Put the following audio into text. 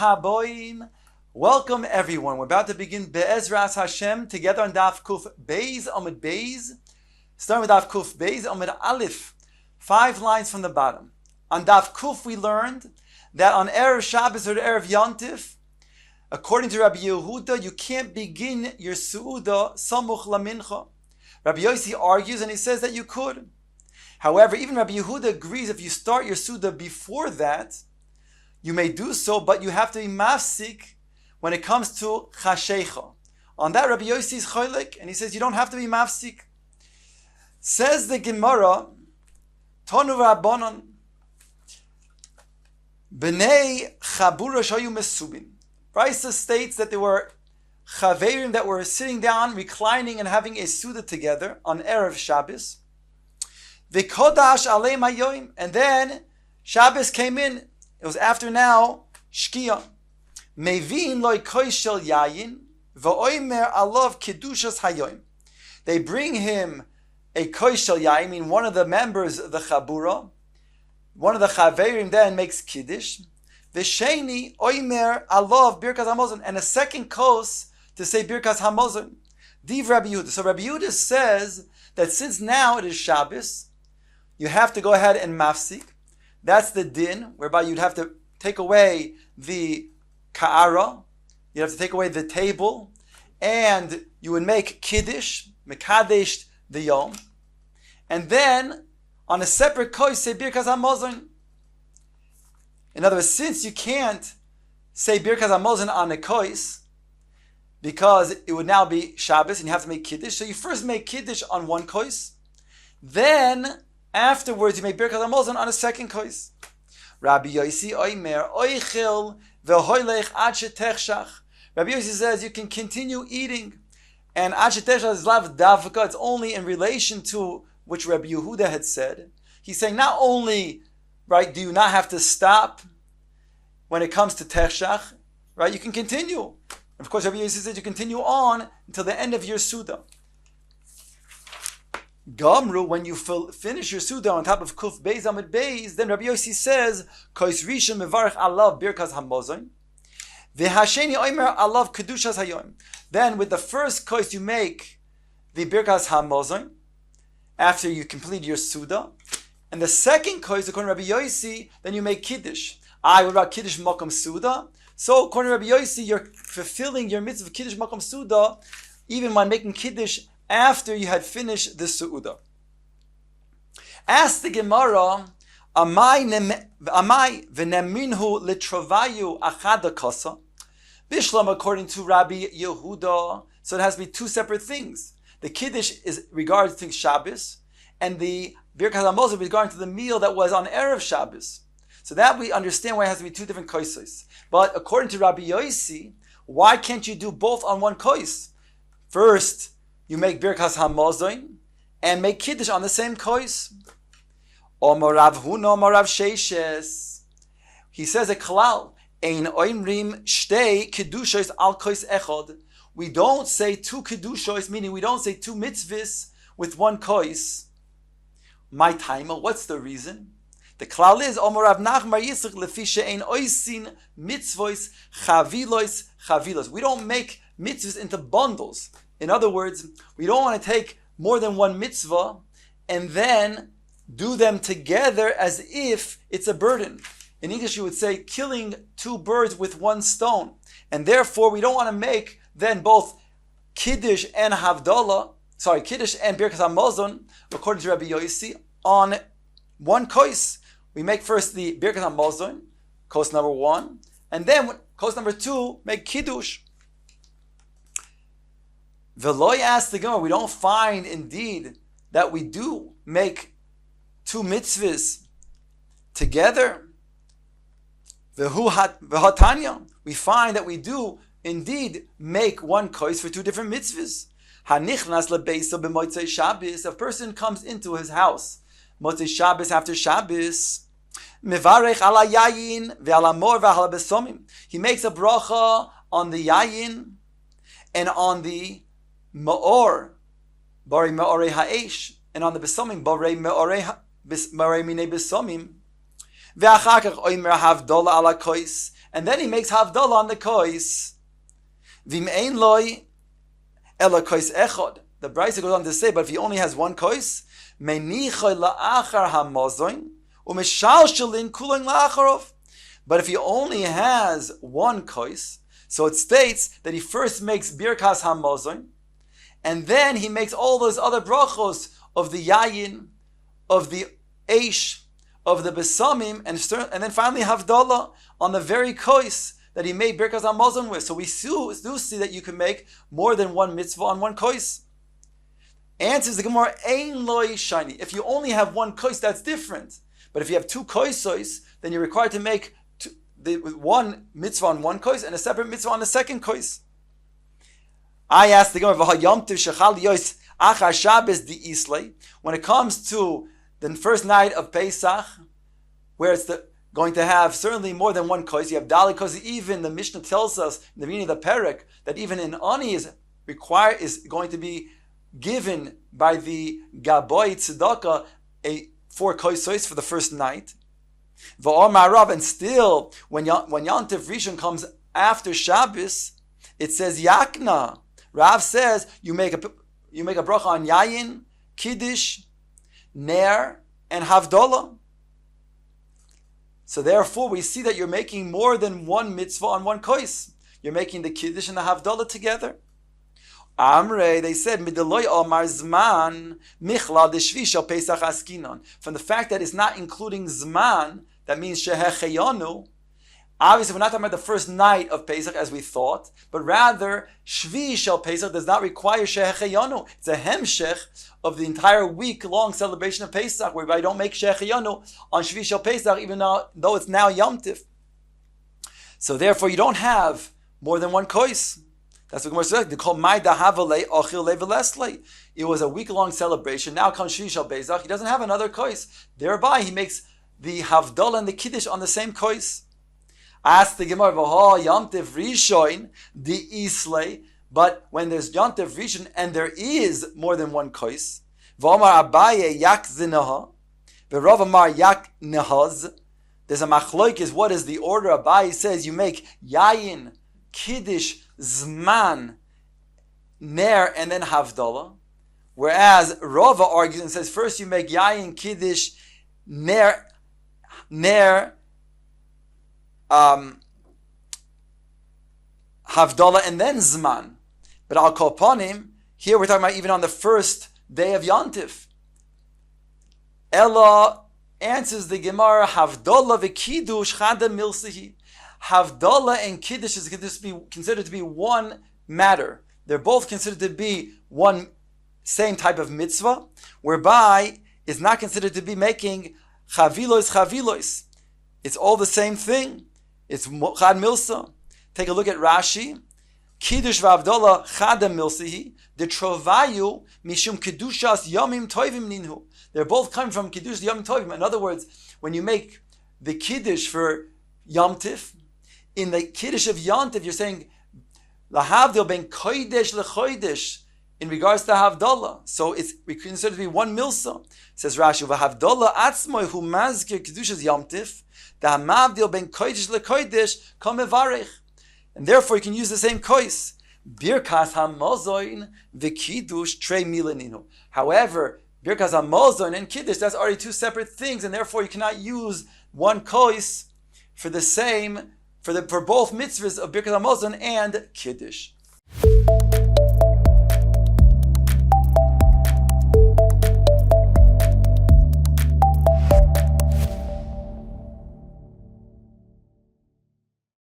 haboim. Welcome everyone. We're about to begin Be'ezras Hashem together on Daf Kuf Beis Amud Beis. Starting with Daf Kuf Beis Amud Aleph. 5 lines from the bottom. On Daf Kuf we learned that on Erev Shabbos or Erev Yontif, according to Rabbi Yehuda, you can't begin your Su'udah Samuch LaMincha. Rabbi Yossi argues and he says that you could. However, even Rabbi Yehuda agrees if you start your Su'udah before that, you may do so, but you have to be mafsik when it comes to chashecha. On that, Rabbi Yossi is cholik, and he says you don't have to be mafsik. Says the Gemara, Tonu Rabbanon, B'nei Chabura Shayu Mesubin. Brisa states that there were chaverim that were sitting down, reclining, and having a suda together on Erev Shabbos. V'kodash alei mayoim, and then Shabbos came in. It was after now Shkia. Mevin loy koishel yayin v'oimer alav kedushas hayoim. They bring him a koishel yayin, mean one of the members of the chabura, one of the chaverim then makes kiddush. V'sheni oimer alav birkas hamazon, and a second kos to say birkas hamazon. Div Rabbi Yehuda. So Rabbi Yehuda says that since now it is Shabbos, you have to go ahead and mafsik. That's the din, whereby you'd have to take away the ka'ara, you'd have to take away the table, and you would make kiddush, mekadesh the yom, and then on a separate kois say birkas hamazon. In other words, since you can't say birkas hamazon on a kois, because it would now be Shabbos and you have to make kiddush, so you first make kiddush on one kois, then afterwards, you make birkas hamazon on a second kois. Rabbi Yossi oimer oichel v'hoylech ad shetechshach. Rabbi Yossi says you can continue eating, and ad shetechshach is lav davka. It's only in relation to which Rabbi Yehuda had said. He's saying not only right do you not have to stop when it comes to techshach, right? You can continue. And of course, Rabbi Yossi said you continue on until the end of your suda. Gamru, when you finish your Suda on top of Kuf Beis Amud Beis, then Rabbi Yossi says, Kois Rishon mevarich alav birkas hamazon, v'hasheni oimer alav kedushas hayoim. Then with the first kois you make the birkas hamazon after you complete your Suda, and the second kois, according to Rabbi Yossi, then you make kiddush. What about kiddush makom Suda? So according to Rabbi Yossi, you're fulfilling your mitzvah of kiddush makom Suda even when making kiddush after you had finished the Su'udah. Ask the Gemara, Amai v'neminhu litrovayu achada kasa. Bishlam, according to Rabbi Yehuda, so it has to be two separate things. The Kiddush is regarding to Shabbos, and the Birkas HaMazon regarding to the meal that was on Erev Shabbos. So that we understand why it has to be two different koisos. But according to Rabbi Yossi, why can't you do both on one kois? First, you make birkas hamazon and make kiddush on the same kois. Omar Rav Huna, Omar Rav Sheishes. He says a klal, ein oimrim shtei kedushes al kois echad. We don't say two kedushos, meaning we don't say two mitzvahs with one kois. My timer, what's the reason? The klal is Omar Rav Nachmar Yitzchak lefi she'ein oisin mitzvos chavilos. We don't make mitzvahs into bundles. In other words, we don't want to take more than one mitzvah and then do them together as if it's a burden. In English, you would say killing two birds with one stone. And therefore, we don't want to make then both Kiddush and Kiddush and Birkas HaMazon, according to Rabbi Yossi, on one kois. We make first the Birkas HaMazon, kois number 1, and then kois number 2, make Kiddush. Veloy asked the Gemara, we don't find indeed that we do make two mitzvahs together. V'hatanya, we find that we do indeed make one kois for two different mitzvahs. Hanichnas lebeisa b'motzei Shabbos. A person comes into his house, motzei Shabbos after Shabbos. Mevarech ala yayin ve'ala mor ve'ala besomim. He makes a bracha on the yayin and on the Ma'or, Bari Ma'orei Ha'esh, and on the Besomim, Bari Ma'orei Mine Besomim, Ve'achakach Oimer Havdola ala Kois, and then he makes Havdalah on the kois. Vim ein loy ela kois echad. The Brisa goes on to say, but if he only has one kois, menichoy la'achar hamozoin umeshalshelin kuling la'acharov. But if he only has one kois, so it states that he first makes birkas hamozoin, and then he makes all those other brachos of the yayin, of the eish, of the besamim, and then finally Havdalah on the very kois that he made birkas hamazon with. So we do see that you can make more than one mitzvah on one kois. Answers the Gemara, ein loy shiny. If you only have one kois, that's different. But if you have two koisos, then you're required to make one mitzvah on one kois and a separate mitzvah on the second kois. I asked the Gemara, when it comes to the first night of Pesach, where it's going to have certainly more than one kois, you have dali kois. Even the Mishnah tells us in the beginning of the perek that even an ani is going to be given by the gaboy tzedakah 4 koisos for the first night. And still, when Yantiv Rishon comes after Shabbos, it says Yakna. Rav says you make a bracha on Yayin, Kiddush, Ner, and Havdalah. So therefore, we see that you're making more than one mitzvah on one kois. You're making the Kiddush and the Havdalah together. Amre, they said, Mideloy Omar Zman, Michla Deshvi Shal Pesach Askinon. From the fact that it's not including Zman, that means Shehecheyanu. Obviously, we're not talking about the first night of Pesach as we thought, but rather, Shvi Shal Pesach does not require Shehecheyanu. It's a hemshech of the entire week-long celebration of Pesach, whereby you don't make Shehecheyanu on Shvi Shal Pesach, even though it's now Yom Tiv. So therefore, you don't have more than one kois. That's what Gemara says. They call my dahavale ochil levelesle. It was a week-long celebration. Now comes Shvi Shal Pesach. He doesn't have another kois. Thereby, he makes the Havdalah and the Kiddush on the same kois. Ask the Gemara, V'ha Yomtiv Rishon the Islay. But when there's Yomtiv Rishon and there is more than one kois, V'omar Abaye Yak Zinaha, V'Rav Amar Yak Nehaz. There's a machloikis. What is the order? Abaye says you make Yayin, Kiddush, Zman, Ner, and then Havdalah. Whereas Rava argues and says first you make Yayin, Kiddush, Ner, Havdalah, and then Zman. But Al Kopanim, here we're talking about even on the first day of Yantif. Ella answers the Gemara, Havdalah v'Kiddush chada milsihi. Havdalah and Kiddush is considered to be one matter. They're both considered to be one same type of mitzvah, whereby it's not considered to be making chavilos. It's all the same thing. It's chad milsa. Take a look at Rashi. Kiddush v'Havdalah chada milsihi. The trovayu mishum kedushas yomim toivim ninhu. They're both coming from Kiddush Yom Tovim. In other words, when you make the Kiddush for Yom Tif, in the Kiddush of Yom Tif, you're saying, Lahavdil ben Kodesh lechodesh, in regards to Havdalah. So we consider it to be one milsa. Says Rashi, V'Havdalah atzmoi hu mazkir Kiddushas Yom Tif, Da'amavdil ben Kodesh lechodesh kam mevarech. And therefore you can use the same kois. Birkas hamozoin v'Kiddush trei mileninu. However, Birkas HaMazon and Kiddush, that's already two separate things, and therefore you cannot use one kois for both mitzvahs of Birkas HaMazon and Kiddush.